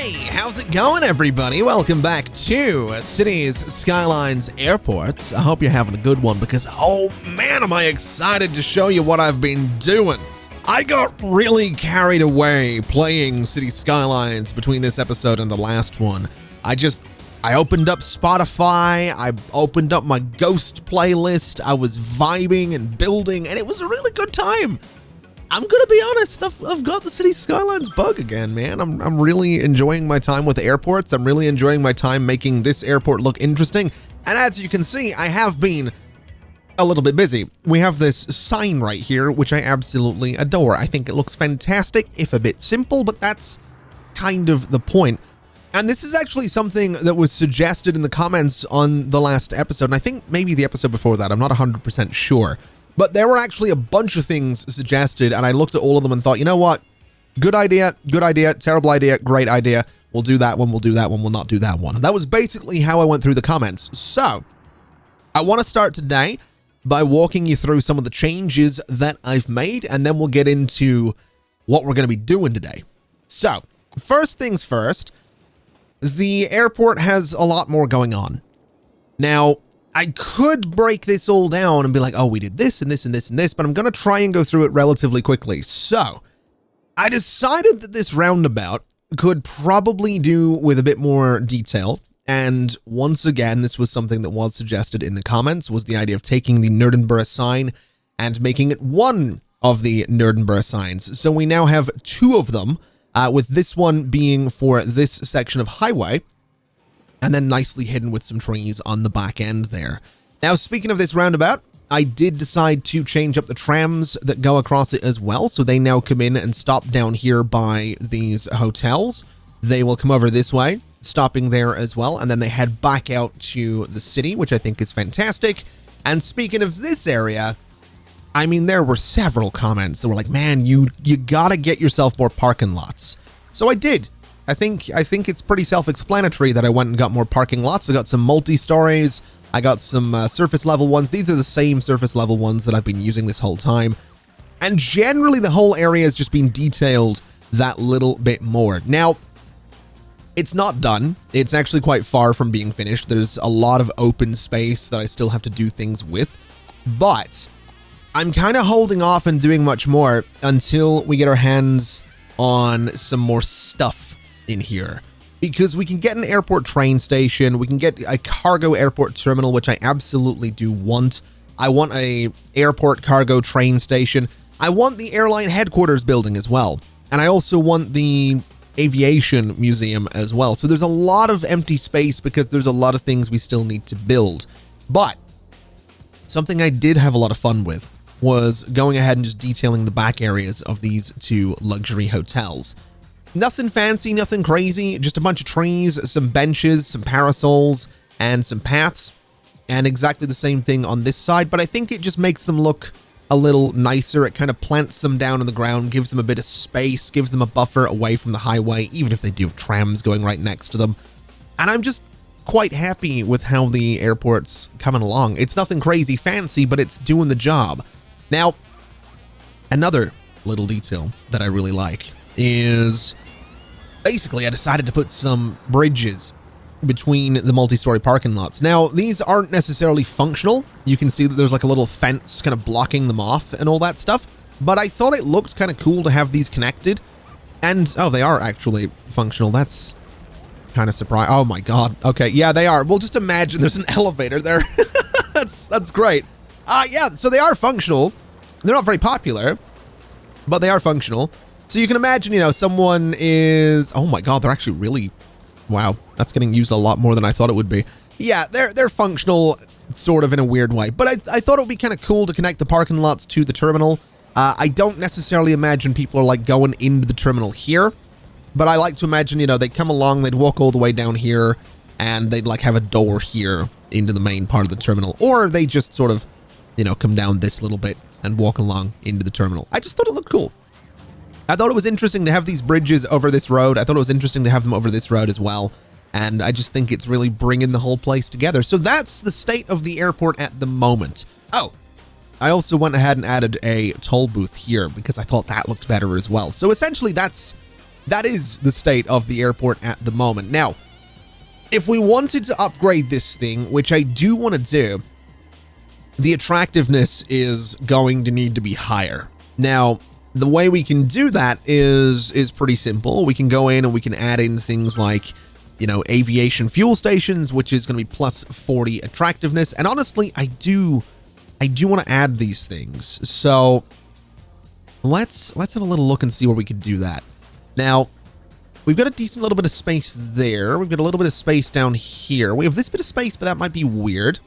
Hey, how's it going, everybody? Welcome back to Cities Skylines Airports. I hope you're having a good one because, oh man, am I excited to show you what I've been doing. I got really carried away playing Cities Skylines between this episode and the last one. I opened up Spotify, I opened up my Ghost playlist, I was vibing and building, and it was a really good time. I'm gonna be honest, I've got the Cities Skylines bug again, man. I'm really enjoying my time with airports. I'm really enjoying my time making this airport look interesting. And as you can see, I have been a little bit busy. We have this sign right here, which I absolutely adore. I think it looks fantastic, if a bit simple, but that's kind of the point. And this is actually something that was suggested in the comments on the last episode, and I think maybe the episode before that, I'm not 100% sure. But there were actually a bunch of things suggested, and I looked at all of them and thought, you know what? Good idea, terrible idea, great idea. We'll do that one, we'll not do that one. And that was basically how I went through the comments. So, I want to start today by walking you through some of the changes that I've made, and then we'll get into what we're going to be doing today. So, first things first, the airport has a lot more going on. Now, I could break this all down and be like, oh, we did this and this and this and this, but I'm going to try and go through it relatively quickly. So, I decided that this roundabout could probably do with a bit more detail. And once again, this was something that was suggested in the comments, was the idea of taking the Nerdenborough sign and making it one of the Nerdenborough signs. So we now have two of them, with this one being for this section of highway, and then nicely hidden with some trees on the back end there. Now, speaking of this roundabout, I did decide to change up the trams that go across it as well. So they now come in and stop down here by these hotels. They will come over this way, stopping there as well. And then they head back out to the city, which I think is fantastic. And speaking of this area, I mean, there were several comments that were like, man, you gotta get yourself more parking lots. So I did. I think it's pretty self-explanatory that I went and got more parking lots. I got some multi-stories. I got some surface level ones. These are the same surface level ones that I've been using this whole time. And generally, the whole area has just been detailed that little bit more. Now, it's not done. It's actually quite far from being finished. There's a lot of open space that I still have to do things with. But I'm kind of holding off and doing much more until we get our hands on some more stuff in here, because we can get an airport train station, we can get a cargo airport terminal, which I absolutely do want. I want a airport cargo train station. I want the airline headquarters building as well, and I also want the aviation museum as well. So there's a lot of empty space because there's a lot of things we still need to build. But something I did have a lot of fun with was going ahead and just detailing the back areas of these two luxury hotels. Nothing fancy, nothing crazy, just a bunch of trees, some benches, some parasols, and some paths, and exactly the same thing on this side, but I think it just makes them look a little nicer. It kind of plants them down on the ground, gives them a bit of space, gives them a buffer away from the highway, even if they do have trams going right next to them. And I'm just quite happy with how the airport's coming along. It's nothing crazy fancy, but it's doing the job. Now, another little detail that I really like is basically I decided to put some bridges between the multi-story parking lots. Now, these aren't necessarily functional. You can see that there's like a little fence kind of blocking them off and all that stuff, but I thought it looked kind of cool to have these connected. And, oh, they are actually functional. That's kind of surprising. Oh my God. Okay, yeah, they are. Well, just imagine there's an elevator there. That's great. Yeah, so they are functional. They're not very popular, but they are functional. So you can imagine, you know, someone is, oh my God, they're actually really, wow, that's getting used a lot more than I thought it would be. Yeah, they're functional sort of in a weird way, but I thought it would be kind of cool to connect the parking lots to the terminal. I don't necessarily imagine people are like going into the terminal here, but I like to imagine, you know, they'd come along, they'd walk all the way down here, and they'd like have a door here into the main part of the terminal, or they just sort of, you know, come down this little bit and walk along into the terminal. I just thought it looked cool. I thought it was interesting to have these bridges over this road. I thought it was interesting to have them over this road as well. And I just think it's really bringing the whole place together. So that's the state of the airport at the moment. Oh, I also went ahead and added a toll booth here because I thought that looked better as well. So essentially that's that is the state of the airport at the moment. Now, if we wanted to upgrade this thing, which I do want to do, the attractiveness is going to need to be higher. Now, the way we can do that is pretty simple. We can go in and we can add in things like, you know, aviation fuel stations, which is going to be plus 40 attractiveness. And honestly, I do want to add these things. So let's have a little look and see where we could do that. Now, we've got a decent little bit of space there. We've got a little bit of space down here. We have this bit of space, but that might be weird.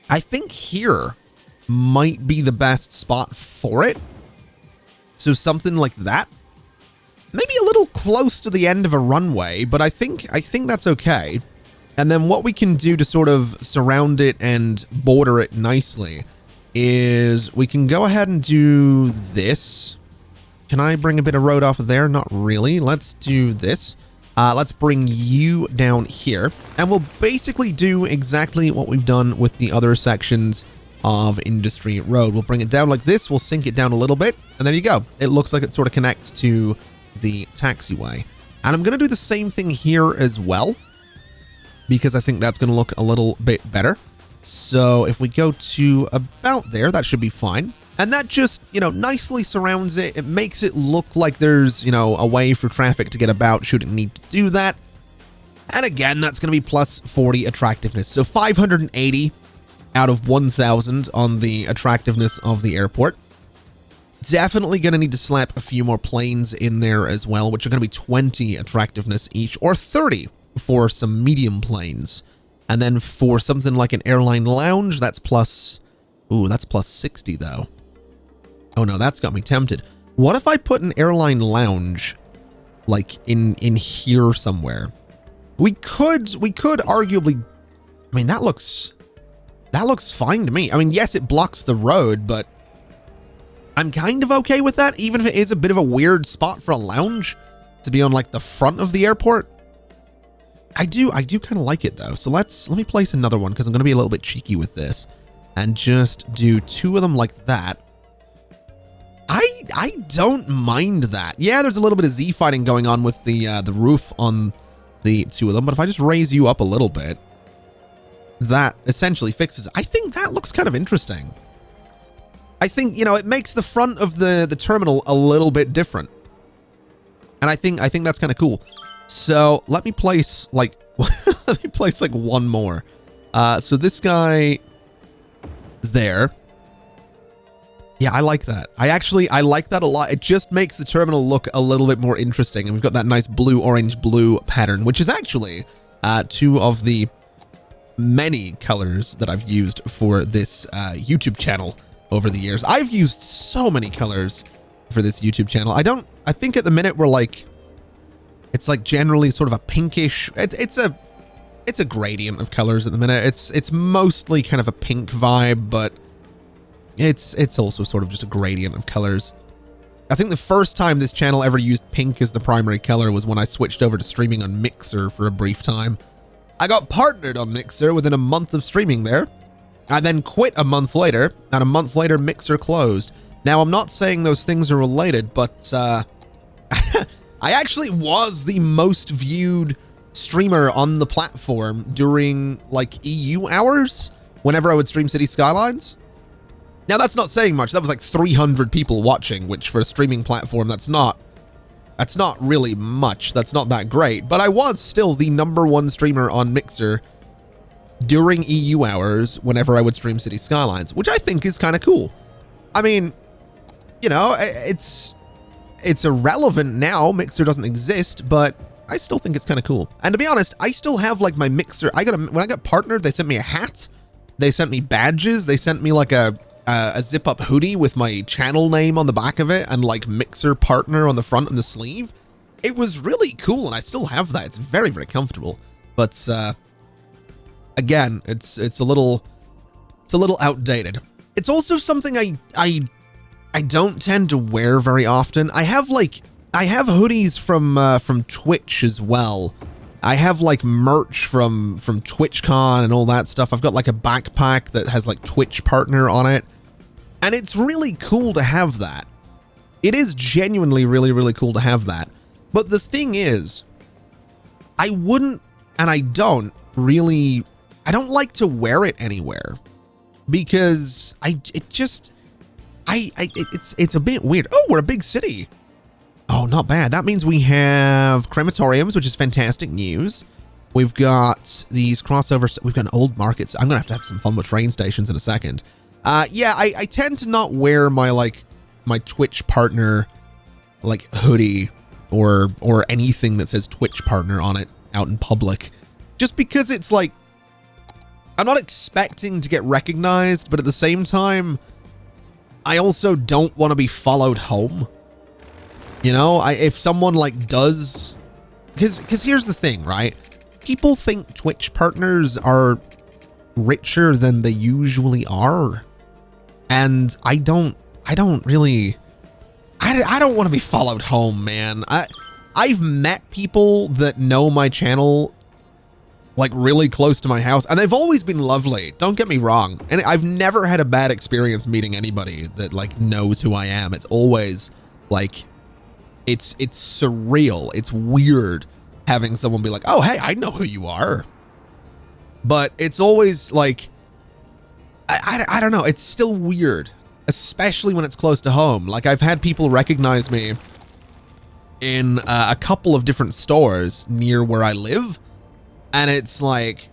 I think here might be the best spot for it. So something like that. Maybe a little close to the end of a runway, but I think that's okay. And then what we can do to sort of surround it and border it nicely is we can go ahead and do this. Can I bring a bit of road off of there? Not really. Let's do this. Let's bring you down here. And we'll basically do exactly what we've done with the other sections of Industry Road. We'll bring it down like this. We'll sink it down a little bit. And there you go. It looks like it sort of connects to the taxiway. And I'm going to do the same thing here as well, because I think that's going to look a little bit better. So if we go to about there, that should be fine. And that just, you know, nicely surrounds it. It makes it look like there's, you know, a way for traffic to get about should it need to do that. And again, that's going to be plus 40 attractiveness. So 580 out of 1,000 on the attractiveness of the airport. Definitely going to need to slap a few more planes in there as well, which are going to be 20 attractiveness each, or 30 for some medium planes. And then for something like an airline lounge, that's plus... Ooh, that's plus 60 though. Oh no, that's got me tempted. What if I put an airline lounge like in here somewhere? We could arguably... I mean, that looks fine to me. I mean, yes, it blocks the road, but I'm kind of okay with that, even if it is a bit of a weird spot for a lounge to be on like the front of the airport. I do kind of like it though. So let me place another one because I'm going to be a little bit cheeky with this and just do 2 of them like that. I don't mind that. Yeah, there's a little bit of Z fighting going on with the roof on the 2 of them, but if I just raise you up a little bit, that essentially fixes it. I think that looks kind of interesting. I think, you know, it makes the front of the terminal a little bit different. And I think that's kind of cool. So let me place like one more. So this guy there. Yeah, I like that. I like that a lot. It just makes the terminal look a little bit more interesting. And we've got that nice blue, orange, blue pattern, which is actually 2 of the many colors that I've used for this YouTube channel over the years. I've used so many colors for this YouTube channel. I think at the minute we're like, it's like generally sort of a pinkish, it's a gradient of colors at the minute. It's mostly kind of a pink vibe, but it's also sort of just a gradient of colors. I think the first time this channel ever used pink as the primary color was when I switched over to streaming on Mixer for a brief time. I got partnered on Mixer within a month of streaming there. I then quit a month later, and a month later Mixer closed. Now, I'm not saying those things are related, but I actually was the most viewed streamer on the platform during like EU hours whenever I would stream City Skylines. Now, that's not saying much. That was like 300 people watching, which for a streaming platform, that's not really much. That's not that great. But I was still the #1 streamer on Mixer during EU hours whenever I would stream City Skylines, which I think is kind of cool. I mean, you know, it's irrelevant now. Mixer doesn't exist, but I still think it's kind of cool. And to be honest, I still have like my Mixer. When I got partnered, they sent me a hat. They sent me badges. They sent me like a zip-up hoodie with my channel name on the back of it and like Mixer partner on the front and the sleeve. It was really cool, and I still have that. It's very, very comfortable. But again, it's a little outdated. It's also something I don't tend to wear very often. I have hoodies from Twitch as well. I have like merch from TwitchCon and all that stuff. I've got like a backpack that has like Twitch partner on it. And it's really cool to have that. It is genuinely really, really cool to have that. But the thing is, I wouldn't, and I don't really, I don't like to wear it anywhere because it's a bit weird. Oh, we're a big city. Oh, not bad. That means we have crematoriums, which is fantastic news. We've got these crossovers. We've got old markets. I'm going to have some fun with train stations in a second. Yeah, I tend to not wear my, like, my Twitch partner, like, hoodie or anything that says Twitch partner on it out in public. Just because it's like, I'm not expecting to get recognized, but at the same time, I also don't want to be followed home. You know, if someone like does, because here's the thing, right? People think Twitch partners are richer than they usually are. And I don't really, I don't want to be followed home, man. I've met people that know my channel like really close to my house, and they've always been lovely. Don't get me wrong. And I've never had a bad experience meeting anybody that like knows who I am. It's always like, it's surreal. It's weird having someone be like, oh, hey, I know who you are. But it's always like, I don't know. It's still weird, especially when it's close to home. Like I've had people recognize me in a couple of different stores near where I live. And it's like,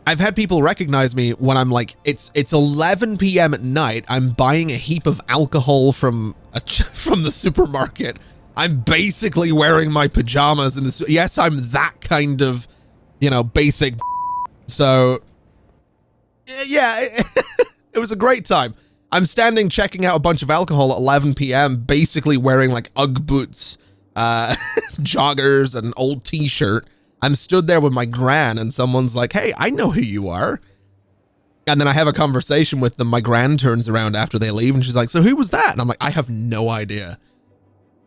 I've had people recognize me when I'm like, it's 11 p.m. at night. I'm buying a heap of alcohol from the supermarket. I'm basically wearing my pajamas in the, yes, I'm that kind of, you know, basic. So yeah, it was a great time. I'm standing checking out a bunch of alcohol at 11 p.m. basically wearing like Ugg boots, joggers and an old t-shirt. I'm stood there with my gran and someone's like, hey, I know who you are. And then I have a conversation with them. My gran turns around after they leave and she's like, so who was that? And I'm like, I have no idea.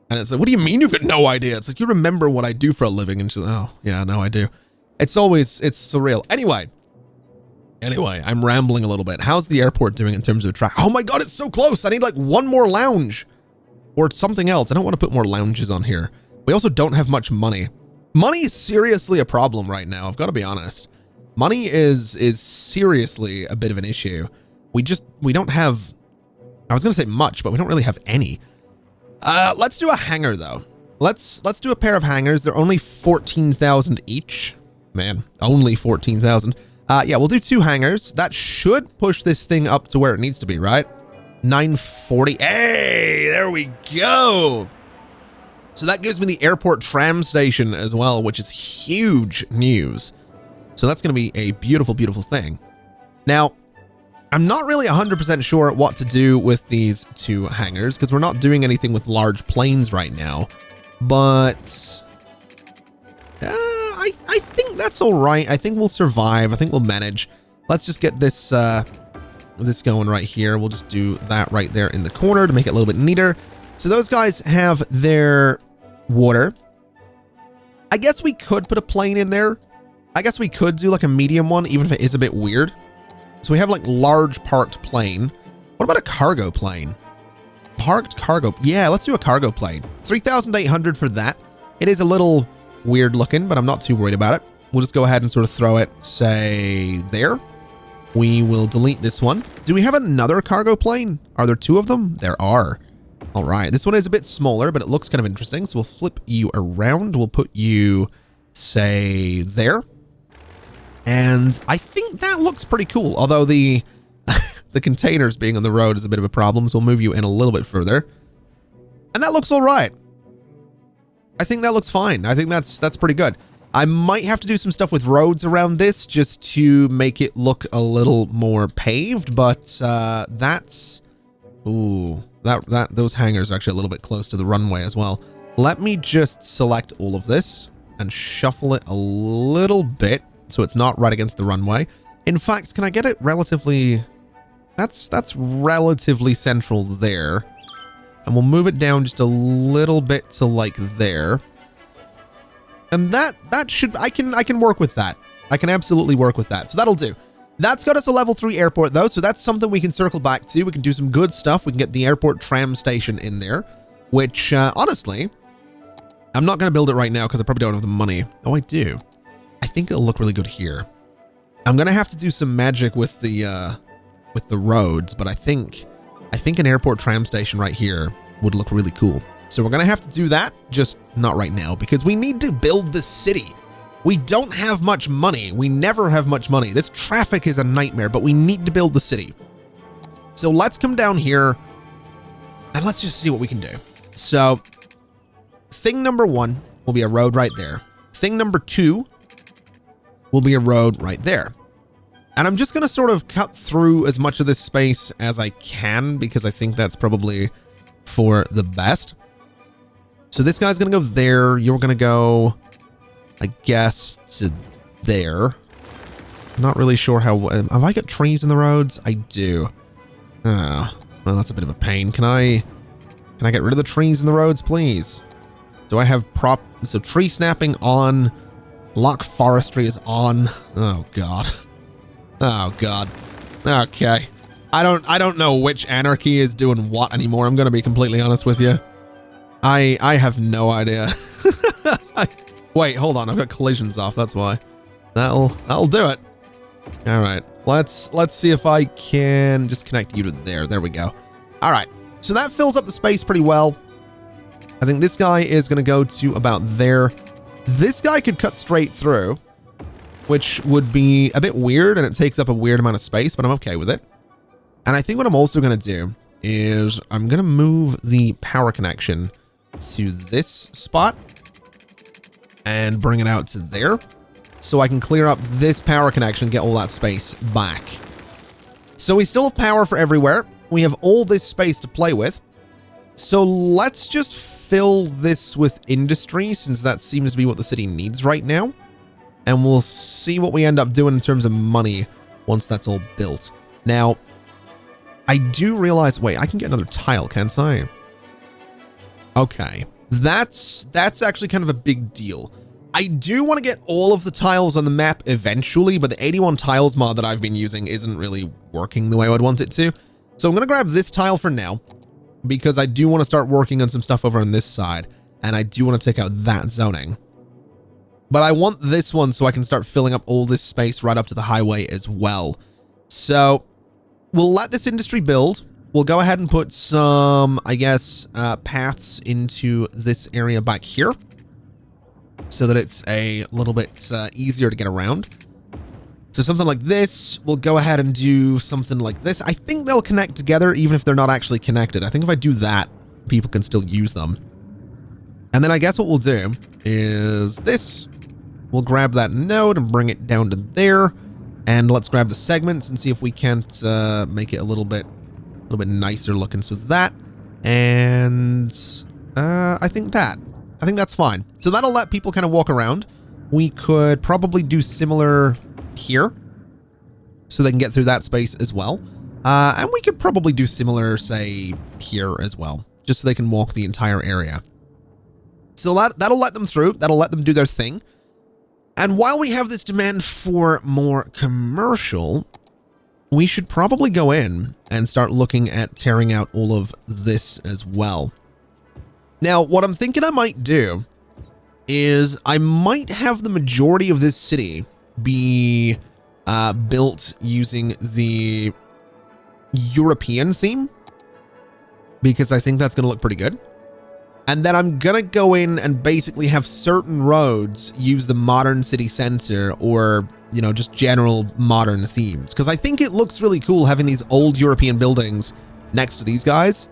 And it's like, what do you mean you've got no idea? It's like, you remember what I do for a living? And she's like, oh, yeah, no, I do. It's surreal. Anyway, I'm rambling a little bit. How's the airport doing in terms of traffic? Oh my God, it's so close. I need like one more lounge or something else. I don't want to put more lounges on here. We also don't have much money. Money is seriously a problem right now. I've got to be honest. Money is seriously a bit of an issue. We don't have, I was going to say much, but we don't really have any. Let's do a hangar though. Let's do a pair of hangars. They're only 14,000 each. Man, only 14,000. Yeah, we'll do 2 hangars. That should push this thing up to where it needs to be, right? 940. Hey, there we go. So that gives me the airport tram station as well, which is huge news. So that's going to be a beautiful, beautiful thing. Now, I'm not really 100% sure what to do with these 2 hangars because we're not doing anything with large planes right now. But I think that's all right. I think we'll survive. I think we'll manage. Let's just get this this going right here. We'll just do that right there in the corner to make it a little bit neater. So those guys have their water. I guess we could put a plane in there. I guess we could do like a medium one, even if it is a bit weird. So we have like large parked plane. What about a cargo plane? Parked cargo. Yeah, let's do a cargo plane. 3,800 for that. It is a little weird looking, but I'm not too worried about it. We'll just go ahead and sort of throw it, say, there. We will delete this one. Do we have another cargo plane? Are there 2 of them? There are. All right. This one is a bit smaller, but it looks kind of interesting. So we'll flip you around. We'll put you, say, there. And I think that looks pretty cool. Although the containers being on the road is a bit of a problem. So we'll move you in a little bit further. And that looks all right. I think that looks fine. I think that's pretty good. I might have to do some stuff with roads around this just to make it look a little more paved, but that's, ooh, those hangars are actually a little bit close to the runway as well. Let me just select all of this and shuffle it a little bit so it's not right against the runway. In fact, can I get it relatively, that's relatively central there. And we'll move it down just a little bit to like there. And that should, I can work with that. I can absolutely work with that. So that'll do. That's got us a level 3 airport though. So that's something we can circle back to. We can do some good stuff. We can get the airport tram station in there, which honestly, I'm not going to build it right now because I probably don't have the money. Oh, I do. I think it'll look really good here. I'm going to have to do some magic with the roads, but I think an airport tram station right here would look really cool. So we're going to have to do that, just not right now, because we need to build the city. We don't have much money. We never have much money. This traffic is a nightmare, but we need to build the city. So let's come down here and let's just see what we can do. So thing number 1 will be a road right there. Thing number 2 will be a road right there. And I'm just going to sort of cut through as much of this space as I can because I think that's probably for the best. So this guy's going to go there. You're going to go, I guess, to there. I'm not really sure how... Have I got trees in the roads? I do. Oh, well, that's a bit of a pain. Can I get rid of the trees in the roads, please? Do I have So tree snapping on. Lock forestry is on. Oh, God. Oh, God. Okay. I don't know which anarchy is doing what anymore. I'm going to be completely honest with you. I have no idea. Wait, hold on. I've got collisions off. That's why. That'll do it. All right. Let's see if I can just connect you to there. There we go. All right. So that fills up the space pretty well. I think this guy is going to go to about there. This guy could cut straight through, which would be a bit weird, and it takes up a weird amount of space, but I'm okay with it. And I think what I'm also going to do is I'm going to move the power connection to this spot and bring it out to there so I can clear up this power connection and get all that space back. So we still have power for everywhere. We have all this space to play with. So let's just fill this with industry, since that seems to be what the city needs right now. And we'll see what we end up doing in terms of money once that's all built. Now, I do realize... Wait, I can get another tile, can't I? Okay. That's actually kind of a big deal. I do want to get all of the tiles on the map eventually, but the 81 tiles mod that I've been using isn't really working the way I would want it to. So I'm going to grab this tile for now, because I do want to start working on some stuff over on this side, and I do want to take out that zoning. But I want this one so I can start filling up all this space right up to the highway as well. So we'll let this industry build. We'll go ahead and put some, I guess, paths into this area back here so that it's a little bit easier to get around. So something like this, we'll go ahead and do something like this. I think they'll connect together even if they're not actually connected. I think if I do that, people can still use them. And then I guess what we'll do is this. We'll grab that node and bring it down to there. And let's grab the segments and see if we can't make it a little bit nicer looking. So that, and I think that's fine. So that'll let people kind of walk around. We could probably do similar here so they can get through that space as well. And we could probably do similar, say, here as well, just so they can walk the entire area. So that'll let them through. That'll let them do their thing. And while we have this demand for more commercial, we should probably go in and start looking at tearing out all of this as well. Now, what I'm thinking I might do is I might have the majority of this city be built using the European theme, because I think that's going to look pretty good. And then I'm going to go in and basically have certain roads use the modern city center or, you know, just general modern themes. Because I think it looks really cool having these old European buildings next to these guys.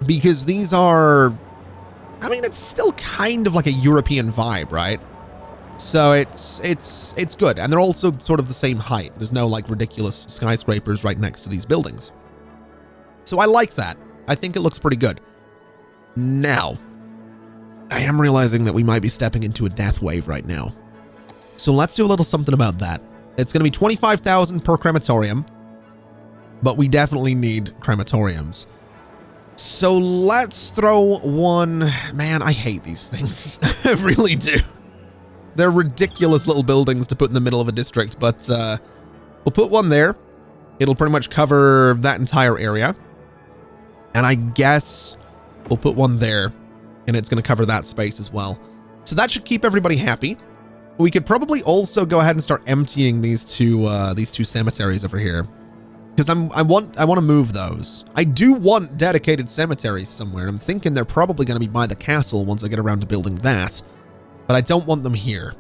Because these are, I mean, it's still kind of like a European vibe, right? So it's good. And they're also sort of the same height. There's no like ridiculous skyscrapers right next to these buildings. So I like that. I think it looks pretty good. Now, I am realizing that we might be stepping into a death wave right now. So let's do a little something about that. It's going to be 25,000 per crematorium, but we definitely need crematoriums. So let's throw one. Man, I hate these things. I really do. They're ridiculous little buildings to put in the middle of a district, but we'll put one there. It'll pretty much cover that entire area. And I guess we'll put one there, and it's going to cover that space as well. So that should keep everybody happy. We could probably also go ahead and start emptying these two cemeteries over here, because I want to move those. I do want dedicated cemeteries somewhere. I'm thinking they're probably going to be by the castle once I get around to building that, but I don't want them here.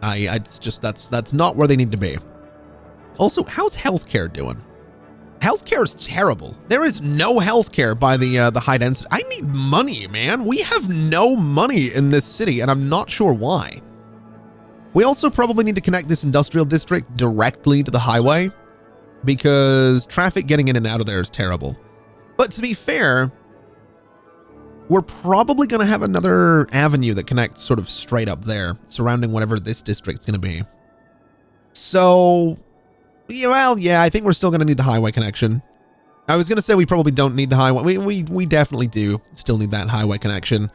It's just that's not where they need to be. Also, how's healthcare doing? Healthcare is terrible. There is no healthcare by the high density. I need money, man. We have no money in this city, and I'm not sure why. We also probably need to connect this industrial district directly to the highway, because traffic getting in and out of there is terrible. But to be fair, we're probably going to have another avenue that connects sort of straight up there, surrounding whatever this district's going to be. So, well, yeah, I think we're still going to need the highway connection. I was going to say we probably don't need the highway. We definitely do still need that highway connection.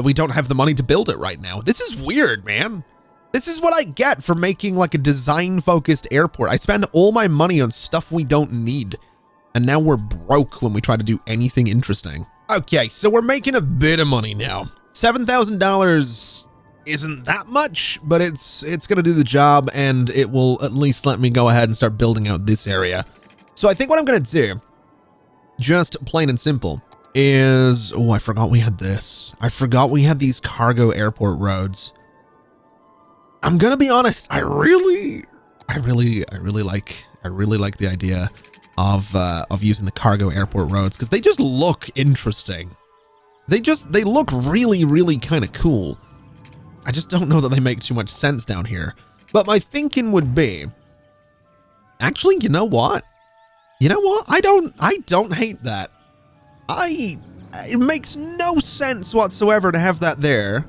We don't have the money to build it right now. This is weird, man. This is what I get for making like a design-focused airport. I spend all my money on stuff we don't need, and now we're broke when we try to do anything interesting. Okay, so we're making a bit of money now. $7,000 isn't that much, but it's going to do the job, and it will at least let me go ahead and start building out this area. So I think what I'm going to do, just plain and simple, is... Oh, I forgot we had this. I forgot we had these cargo airport roads. I'm gonna be honest. I really like the idea of using the cargo airport roads, because they just look interesting. They look really kind of cool. I just don't know that they make too much sense down here. But my thinking would be, actually, you know what? I don't hate that. It makes no sense whatsoever to have that there.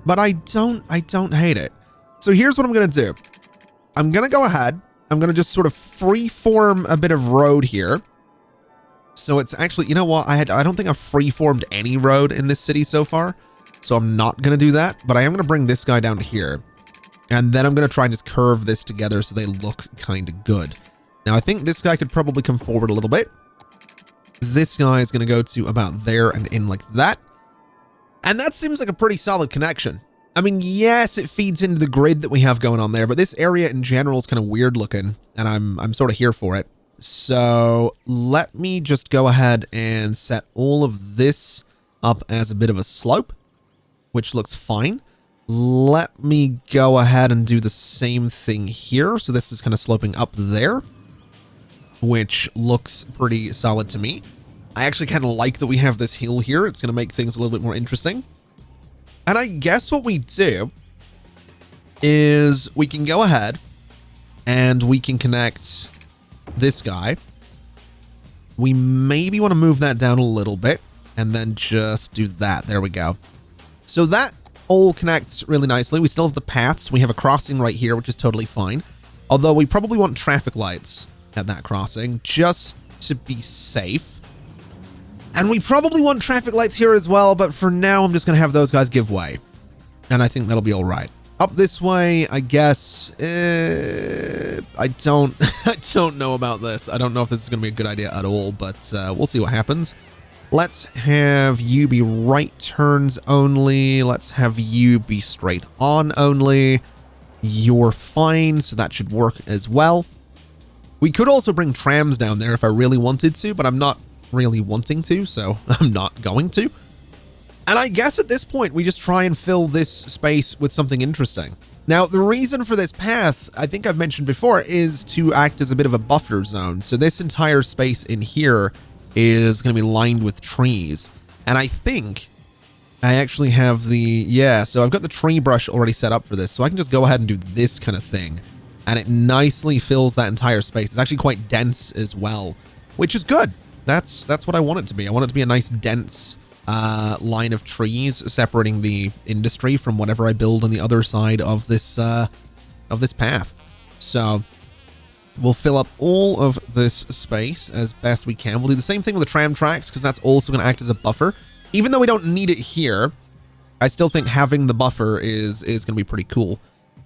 But I don't hate it. So here's what I'm going to do. I'm going to go ahead. I'm going to just sort of freeform a bit of road here. So it's actually, you know what? I don't think I've freeformed any road in this city so far. So I'm not going to do that. But I am going to bring this guy down here. And then I'm going to try and just curve this together so they look kind of good. Now, I think this guy could probably come forward a little bit. This guy is going to go to about there and in like that. And that seems like a pretty solid connection. I mean, yes, it feeds into the grid that we have going on there, but this area in general is kind of weird looking, and I'm sort of here for it. So let me just go ahead and set all of this up as a bit of a slope, which looks fine. Let me go ahead and do the same thing here. So this is kind of sloping up there, which looks pretty solid to me. I actually kind of like that we have this hill here. It's going to make things a little bit more interesting. And I guess what we do is we can go ahead and we can connect this guy. We maybe want to move that down a little bit and then just do that. There we go. So that all connects really nicely. We still have the paths. We have a crossing right here, which is totally fine. Although we probably want traffic lights at that crossing just to be safe. And we probably want traffic lights here as well, but for now, I'm just going to have those guys give way. And I think that'll be all right. Up this way, I guess, I don't know about this. I don't know if this is going to be a good idea at all, but we'll see what happens. Let's have you be right turns only. Let's have you be straight on only. You're fine, so that should work as well. We could also bring trams down there if I really wanted to, but I'm not really wanting to, so I'm not going to. And I guess at this point, we just try and fill this space with something interesting. Now, the reason for this path, I think I've mentioned before, is to act as a bit of a buffer zone. So this entire space in here is going to be lined with trees. And I think I actually have so I've got the tree brush already set up for this. So I can just go ahead and do this kind of thing. And it nicely fills that entire space. It's actually quite dense as well, which is good. That's what I want it to be. I want it to be a nice dense line of trees separating the industry from whatever I build on the other side of this path. So we'll fill up all of this space as best we can. We'll do the same thing with the tram tracks because that's also going to act as a buffer. Even though we don't need it here, I still think having the buffer is going to be pretty cool.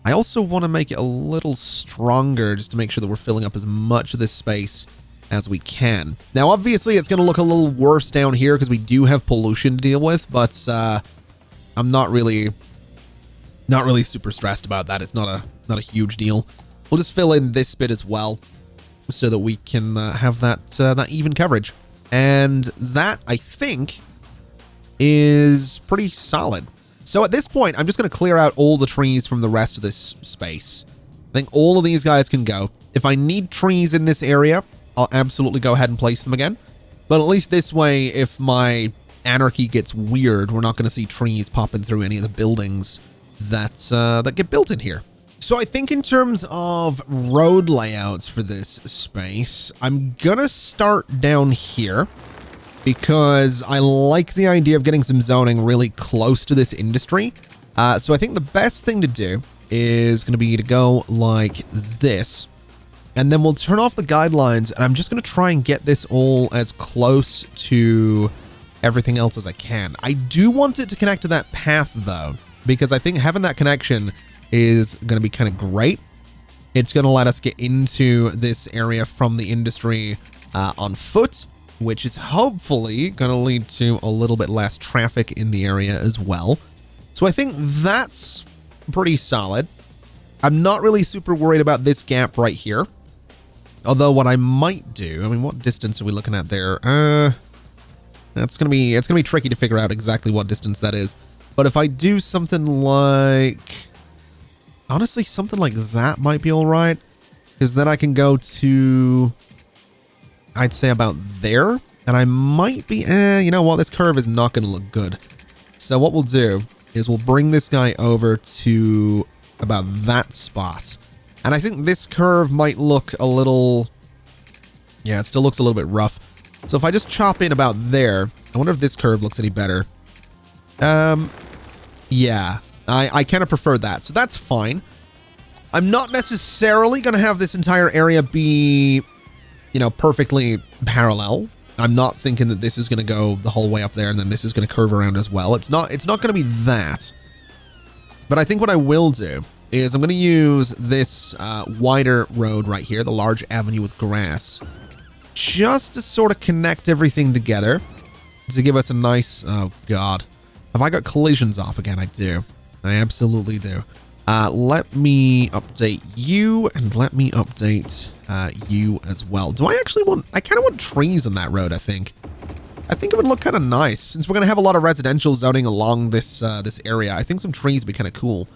I also want to make it a little stronger just to make sure that we're filling up as much of this space as we can. Now, obviously, it's going to look a little worse down here because we do have pollution to deal with, but I I'm not really super stressed about that. It's not a huge deal. We'll just fill in this bit as well so that we can have that even coverage. And that, I think, is pretty solid. So at this point, I'm just going to clear out all the trees from the rest of this space. I think all of these guys can go. If I need trees in this area, I'll absolutely go ahead and place them again. But at least this way, if my anarchy gets weird, we're not going to see trees popping through any of the buildings that get built in here. So I think in terms of road layouts for this space, I'm going to start down here because I like the idea of getting some zoning really close to this industry. So I think the best thing to do is going to be to go like this. And then we'll turn off the guidelines, and I'm just going to try and get this all as close to everything else as I can. I do want it to connect to that path, though, because I think having that connection is going to be kind of great. It's going to let us get into this area from the industry on foot, which is hopefully going to lead to a little bit less traffic in the area as well. So I think that's pretty solid. I'm not really super worried about this gap right here. Although what I might do, I mean, what distance are we looking at there? It's gonna be tricky to figure out exactly what distance that is. But if I do something like, honestly, something like that might be all right, because then I can go to, I'd say about there, and I might be, you know what? This curve is not gonna look good. So what we'll do is we'll bring this guy over to about that spot. And I think this curve might look a little, yeah, it still looks a little bit rough. So if I just chop in about there, I wonder if this curve looks any better. Yeah, I kind of prefer that. So that's fine. I'm not necessarily going to have this entire area be, you know, perfectly parallel. I'm not thinking that this is going to go the whole way up there and then this is going to curve around as well. It's not going to be that. But I think what I will do is I'm going to use this wider road right here, the large avenue with grass, just to sort of connect everything together to give us a nice, oh God. Have I got collisions off again? I do. I absolutely do. Let me update you and let me update you as well. Do I actually want, I kind of want trees on that road, I think. I think it would look kind of nice since we're going to have a lot of residential zoning along this this area. I think some trees would be kind of cool.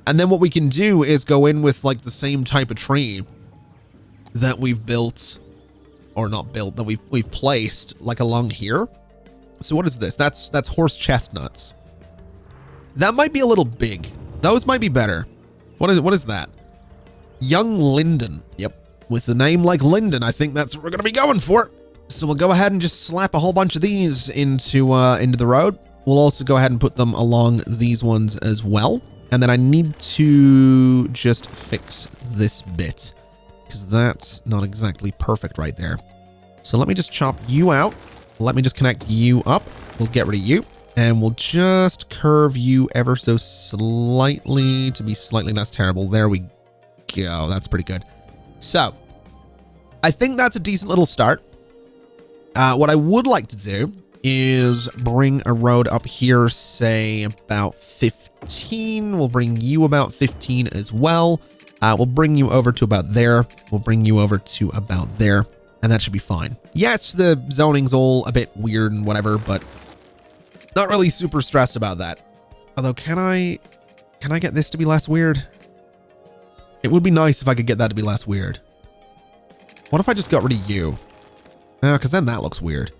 And then what we can do is go in with like the same type of tree that we've built, or not built, that we've placed like along here. So what is this? That's horse chestnuts. That might be a little big. Those might be better. What is that? Young linden. Yep. With the name like Linden, I think that's what we're going to be going for. So we'll go ahead and just slap a whole bunch of these into the road. We'll also go ahead and put them along these ones as well. And then I need to just fix this bit because that's not exactly perfect right there. So let me just chop you out. Let me just connect you up. We'll get rid of you. And we'll just curve you ever so slightly to be slightly less terrible. There we go. That's pretty good. So I think that's a decent little start. What I would like to do is bring a road up here, say about 15. We'll bring you about 15 as well. We'll bring you over to about there. We'll bring you over to about there. And that should be fine. Yes, the zoning's all a bit weird and whatever, but not really super stressed about that. Although, can I get this to be less weird? It would be nice if I could get that to be less weird. What if I just got rid of you? No, because then that looks weird.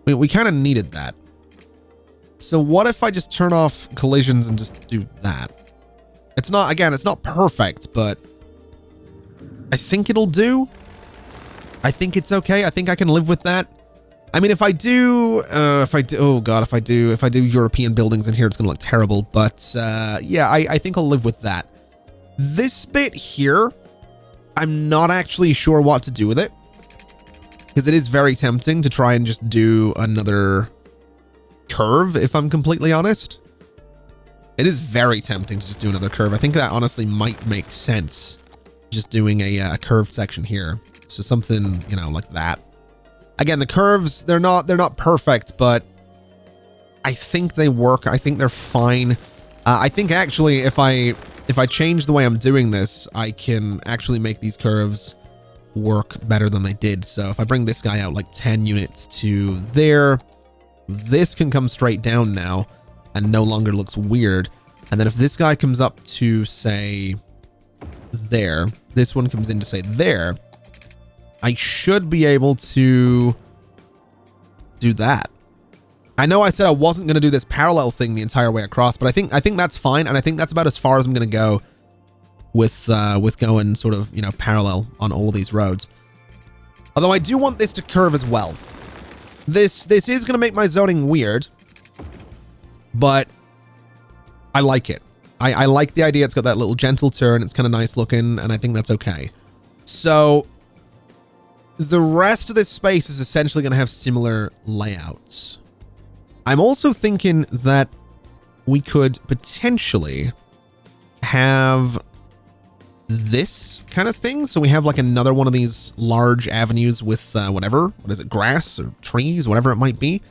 We kind of needed that. So what if I just turn off collisions and just do that? It's not, again, it's not perfect, but I think it'll do. I think it's okay. I think I can live with that. I mean, if I do European buildings in here, it's going to look terrible. But yeah, I think I'll live with that. This bit here, I'm not actually sure what to do with it. Because it is very tempting to try and just do another curve, if I'm completely honest. It is very tempting to just do another curve. I think that honestly might make sense. Just doing a curved section here. So something, you know, like that. Again, the curves, they're not perfect, but I think they work. I think they're fine. I think actually if I change the way I'm doing this, I can actually make these curves work better than they did. So if I bring this guy out like 10 units to there, this can come straight down now and no longer looks weird. And then if this guy comes up to say there, this one comes in to say there, I should be able to do that. I know I said I wasn't going to do this parallel thing the entire way across, but I think that's fine, and I think that's about as far as I'm going to go with going sort of, you know, parallel on all of these roads. Although I do want this to curve as well. This is going to make my zoning weird, but I like it. I like the idea. It's got that little gentle turn. It's kind of nice looking, and I think that's okay. So the rest of this space is essentially going to have similar layouts. I'm also thinking that we could potentially have this kind of thing. So we have like another one of these large avenues with whatever, what is it, grass or trees, whatever it might be,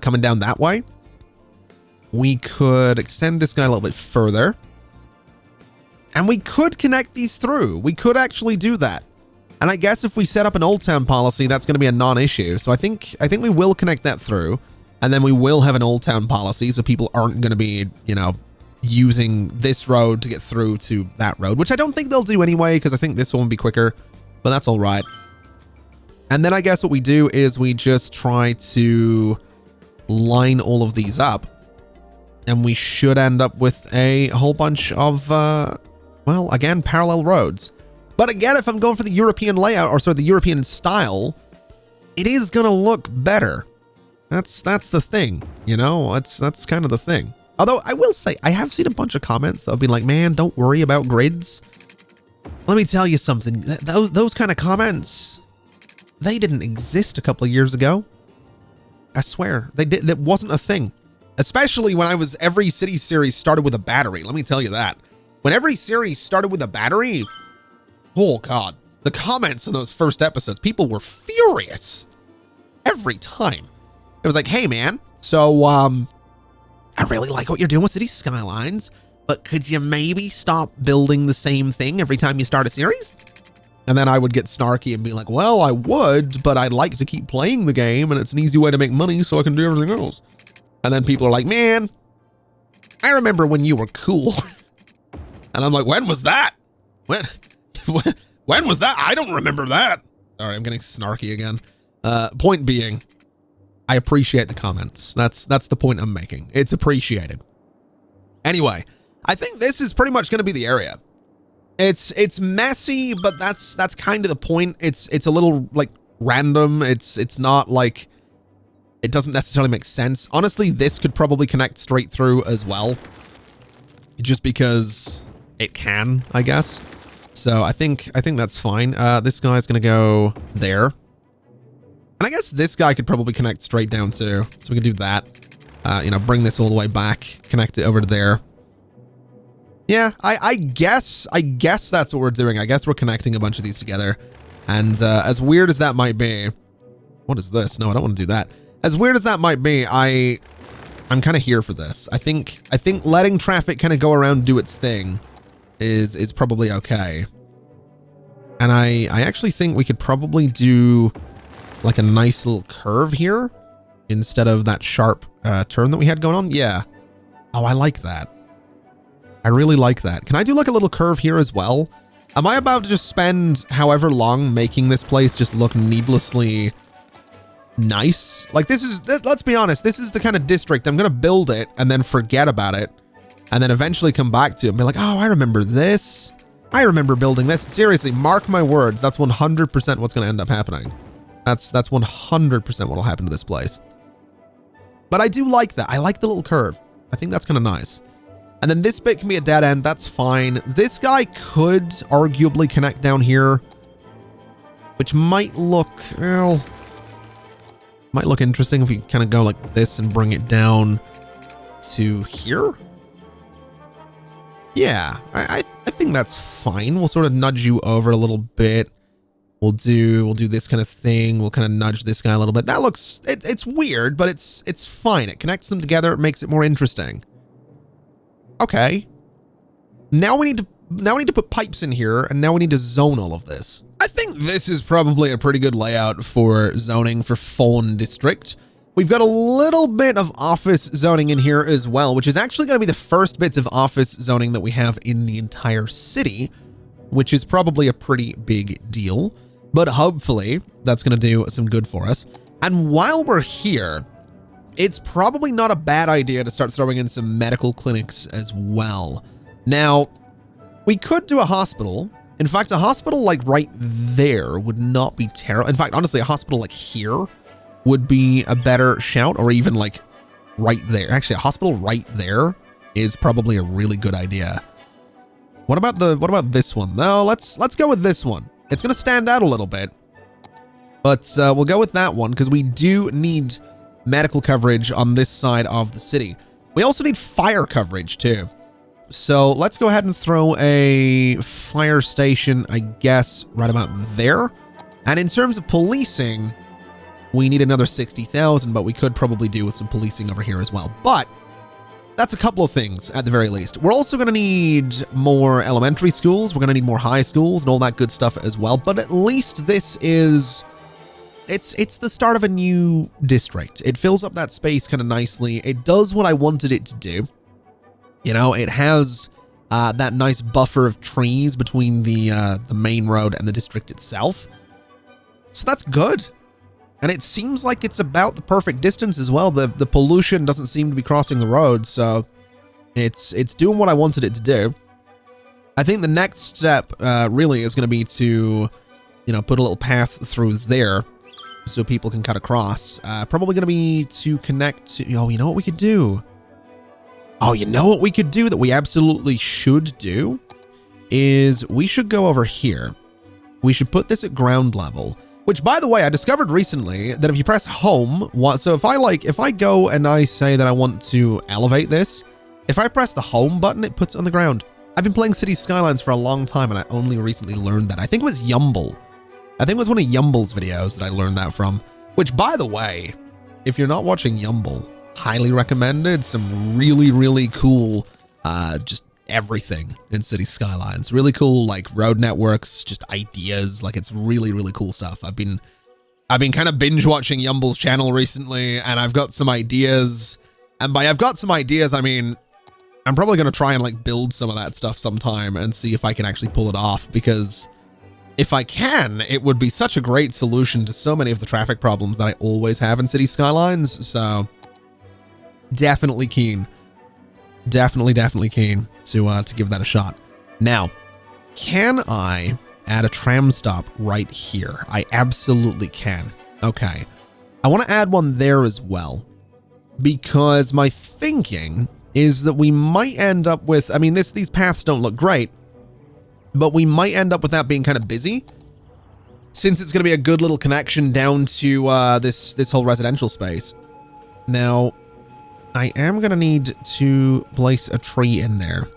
coming down that way. We could extend this guy a little bit further. And we could connect these through. We could actually do that. And I guess if we set up an Old Town policy, that's going to be a non-issue. So I think we will connect that through. And then we will have an Old Town policy, so people aren't going to be, you know, using this road to get through to that road, which I don't think they'll do anyway, because I think this one will be quicker, but that's all right. And then I guess what we do is we just try to line all of these up, and we should end up with a whole bunch of, well, again, parallel roads. But again, if I'm going for the European layout, or sorry, the European style, it is going to look better. That's the thing, you know, that's kind of the thing. Although I will say, I have seen a bunch of comments that have been like, man, don't worry about grids. Let me tell you something. Those kind of comments, they didn't exist a couple of years ago. I swear, they did. That wasn't a thing. Especially when every city series started with a battery. Let me tell you that. When every series started with a battery, oh God, the comments in those first episodes, people were furious every time. It was like, hey man, so I really like what you're doing with City Skylines, but could you maybe stop building the same thing every time you start a series? And then I would get snarky and be like, well, I would, but I'd like to keep playing the game, and it's an easy way to make money so I can do everything else. And then people are like, man, I remember when you were cool. And I'm like, when was that? When was that? I don't remember that. Sorry, I'm getting snarky again. Point being, I appreciate the comments. That's the point I'm making. It's appreciated. Anyway, I think this is pretty much going to be the area. It's messy, but that's kind of the point. It's a little like random. It's not like, it doesn't necessarily make sense. Honestly, this could probably connect straight through as well, just because it can, I guess. So I think that's fine. This guy's going to go there. And I guess this guy could probably connect straight down too. So we can do that. You know, bring this all the way back, connect it over to there. Yeah, I guess that's what we're doing. I guess we're connecting a bunch of these together. And as weird as that might be, what is this? No, I don't want to do that. As weird as that might be, I'm kind of here for this. I think letting traffic kind of go around and do its thing is probably okay. And I actually think we could probably do like a nice little curve here instead of that sharp turn that we had going on. Yeah. Oh, I like that. I really like that. Can I do like a little curve here as well? Am I about to just spend however long making this place just look needlessly nice? Like this is, let's be honest, this is the kind of district I'm going to build it and then forget about it and then eventually come back to it and be like, oh, I remember this. I remember building this. Seriously, mark my words. That's 100% what's going to end up happening. That's 100% what'll happen to this place. But I do like that. I like the little curve. I think that's kind of nice. And then this bit can be a dead end. That's fine. This guy could arguably connect down here, which might look, well, might look interesting if we kind of go like this and bring it down to here. Yeah, I think that's fine. We'll sort of nudge you over a little bit. We'll do this kind of thing. We'll kind of nudge this guy a little bit. That looks, it's weird, but it's fine. It connects them together. It makes it more interesting. Okay. Now we need to put pipes in here, and now we need to zone all of this. I think this is probably a pretty good layout for zoning for Fawn District. We've got a little bit of office zoning in here as well, which is actually going to be the first bits of office zoning that we have in the entire city, which is probably a pretty big deal. But hopefully that's going to do some good for us. And while we're here, it's probably not a bad idea to start throwing in some medical clinics as well. Now, we could do a hospital. In fact, a hospital like right there would not be terrible. In fact, honestly, a hospital like here would be a better shout, or even like right there. Actually, a hospital right there is probably a really good idea. What about this one? No, let's go with this one. It's going to stand out a little bit, but we'll go with that one because we do need medical coverage on this side of the city. We also need fire coverage too. So let's go ahead and throw a fire station, I guess, right about there. And in terms of policing, we need another 60,000, but we could probably do with some policing over here as well. But that's a couple of things at the very least. We're also going to need more elementary schools. We're going to need more high schools and all that good stuff as well. But at least this is, it's the start of a new district. It fills up that space kind of nicely. It does what I wanted it to do. You know, it has that nice buffer of trees between the main road and the district itself. So that's good. And it seems like it's about the perfect distance as well. The pollution doesn't seem to be crossing the road, so it's doing what I wanted it to do. I think the next step really is going to be to, you know, put a little path through there so people can cut across. Probably going to be to connect to, oh, you know what we could do? Oh, you know what we could do that we absolutely should do is we should go over here. We should put this at ground level. Which, by the way, I discovered recently that if you press home, so if I go and I say that I want to elevate this, if I press the home button, it puts it on the ground. I've been playing Cities Skylines for a long time, and I only recently learned that. I think it was Yumble. I think it was one of Yumble's videos that I learned that from. Which, by the way, if you're not watching Yumble, highly recommended. Some really, really cool, just everything in Cities Skylines. Really cool, like road networks, just ideas. Like it's really, really cool stuff. I've been kind of binge watching Yumble's channel recently, and I've got some ideas. And by I've got some ideas, I mean, I'm probably going to try and like build some of that stuff sometime and see if I can actually pull it off, because if I can, it would be such a great solution to so many of the traffic problems that I always have in Cities Skylines. So definitely keen. Definitely keen to give that a shot. Now, can I add a tram stop right here? I absolutely can. Okay. I want to add one there as well, because my thinking is that we might end up with, I mean, these paths don't look great, but we might end up with that being kind of busy, since it's going to be a good little connection down to this whole residential space. Now, I am going to need to place a tree in there,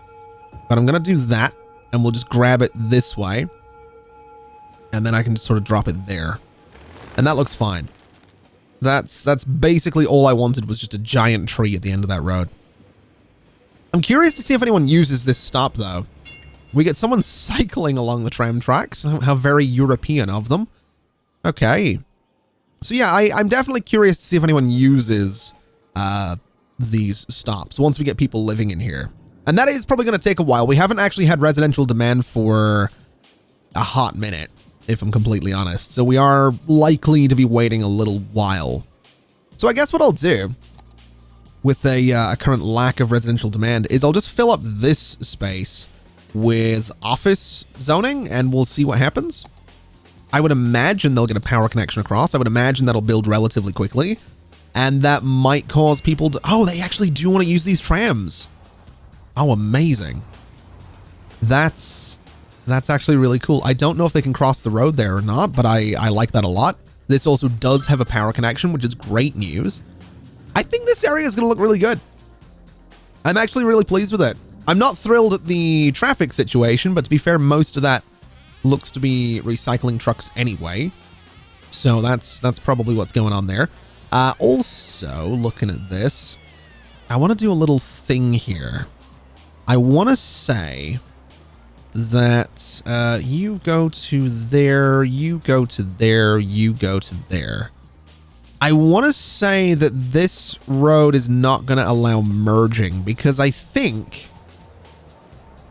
but I'm going to do that, and we'll just grab it this way, and then I can just sort of drop it there, and that looks fine. That's basically all I wanted, was just a giant tree at the end of that road. I'm curious to see if anyone uses this stop, though. We get someone cycling along the tram tracks. How very European of them. Okay. So yeah, I'm definitely curious to see if anyone uses these stops once we get people living in here. And that is probably going to take a while. We haven't actually had residential demand for a hot minute, if I'm completely honest. So we are likely to be waiting a little while. So I guess what I'll do with a current lack of residential demand is I'll just fill up this space with office zoning, and we'll see what happens. I would imagine they'll get a power connection across. I would imagine that'll build relatively quickly. And that might cause people to... Oh, they actually do want to use these trams. Oh, amazing. That's actually really cool. I don't know if they can cross the road there or not, but I like that a lot. This also does have a power connection, which is great news. I think this area is going to look really good. I'm actually really pleased with it. I'm not thrilled at the traffic situation, but to be fair, most of that looks to be recycling trucks anyway. So that's probably what's going on there. Also, looking at this, I want to do a little thing here. I want to say that you go to there, you go to there, you go to there. I want to say that this road is not going to allow merging because I think,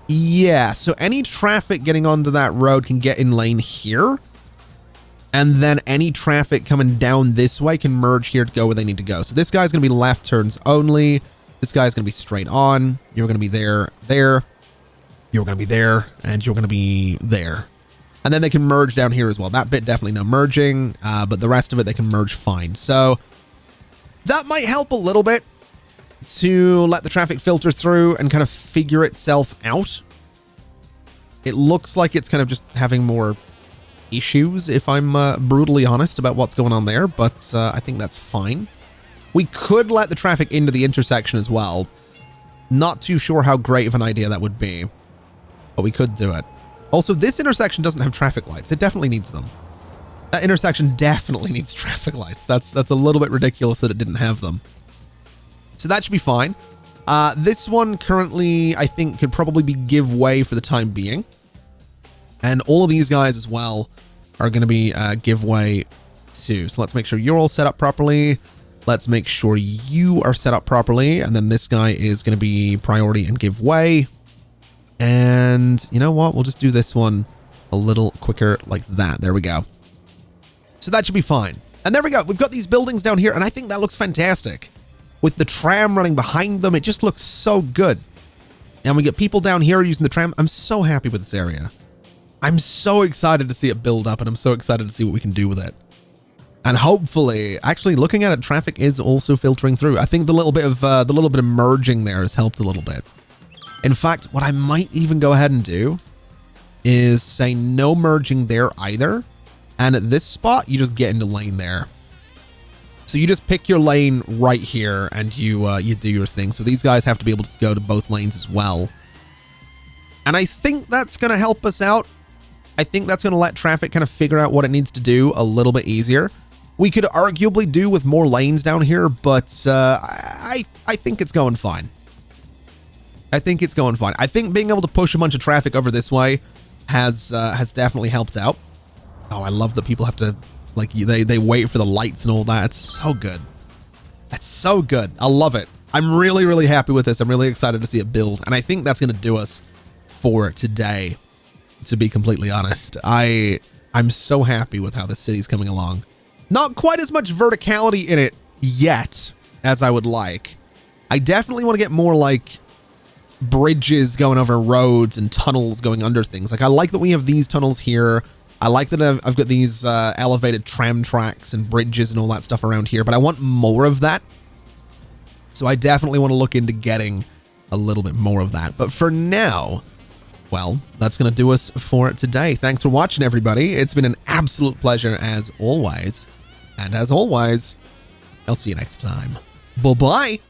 yeah, so any traffic getting onto that road can get in lane here. And then any traffic coming down this way can merge here to go where they need to go. So this guy's going to be left turns only. This guy's going to be straight on. You're going to be there, there. You're going to be there, and you're going to be there. And then they can merge down here as well. That bit definitely no merging, but the rest of it they can merge fine. So that might help a little bit to let the traffic filter through and kind of figure itself out. It looks like it's kind of just having more issues, if I'm brutally honest about what's going on there, but I think that's fine. We could let the traffic into the intersection as well. Not too sure how great of an idea that would be, but we could do it. Also, this intersection doesn't have traffic lights. It definitely needs them. That intersection definitely needs traffic lights. That's a little bit ridiculous that it didn't have them. So that should be fine. This one currently, I think, could probably be give way for the time being. And all of these guys as well are going to be give way too. So let's make sure you're all set up properly. Let's make sure you are set up properly. And then this guy is going to be priority and give way. And you know what? We'll just do this one a little quicker like that. There we go. So that should be fine. And there we go. We've got these buildings down here, and I think that looks fantastic. With the tram running behind them, it just looks so good. And we get people down here using the tram. I'm so happy with this area. I'm so excited to see it build up, and I'm so excited to see what we can do with it. And hopefully, actually looking at it, traffic is also filtering through. I think the little bit of merging there has helped a little bit. In fact, what I might even go ahead and do is say no merging there either. And at this spot, you just get into lane there. So you just pick your lane right here and you do your thing. So these guys have to be able to go to both lanes as well. And I think that's going to help us out. I think that's going to let traffic kind of figure out what it needs to do a little bit easier. We could arguably do with more lanes down here, but I think it's going fine. I think it's going fine. I think being able to push a bunch of traffic over this way has definitely helped out. Oh, I love that people have to, like, they wait for the lights and all that. It's so good. It's so good. I love it. I'm really, really happy with this. I'm really excited to see it build. And I think that's going to do us for today, to be completely honest. I'm so happy with how this city's coming along. Not quite as much verticality in it yet as I would like. I definitely want to get more, like, bridges going over roads and tunnels going under things. Like, I like that we have these tunnels here. I like that I've got these elevated tram tracks and bridges and all that stuff around here, but I want more of that. So I definitely want to look into getting a little bit more of that. But for now, well, that's going to do us for today. Thanks for watching, everybody. It's been an absolute pleasure as always. And as always, I'll see you next time. Bye-bye.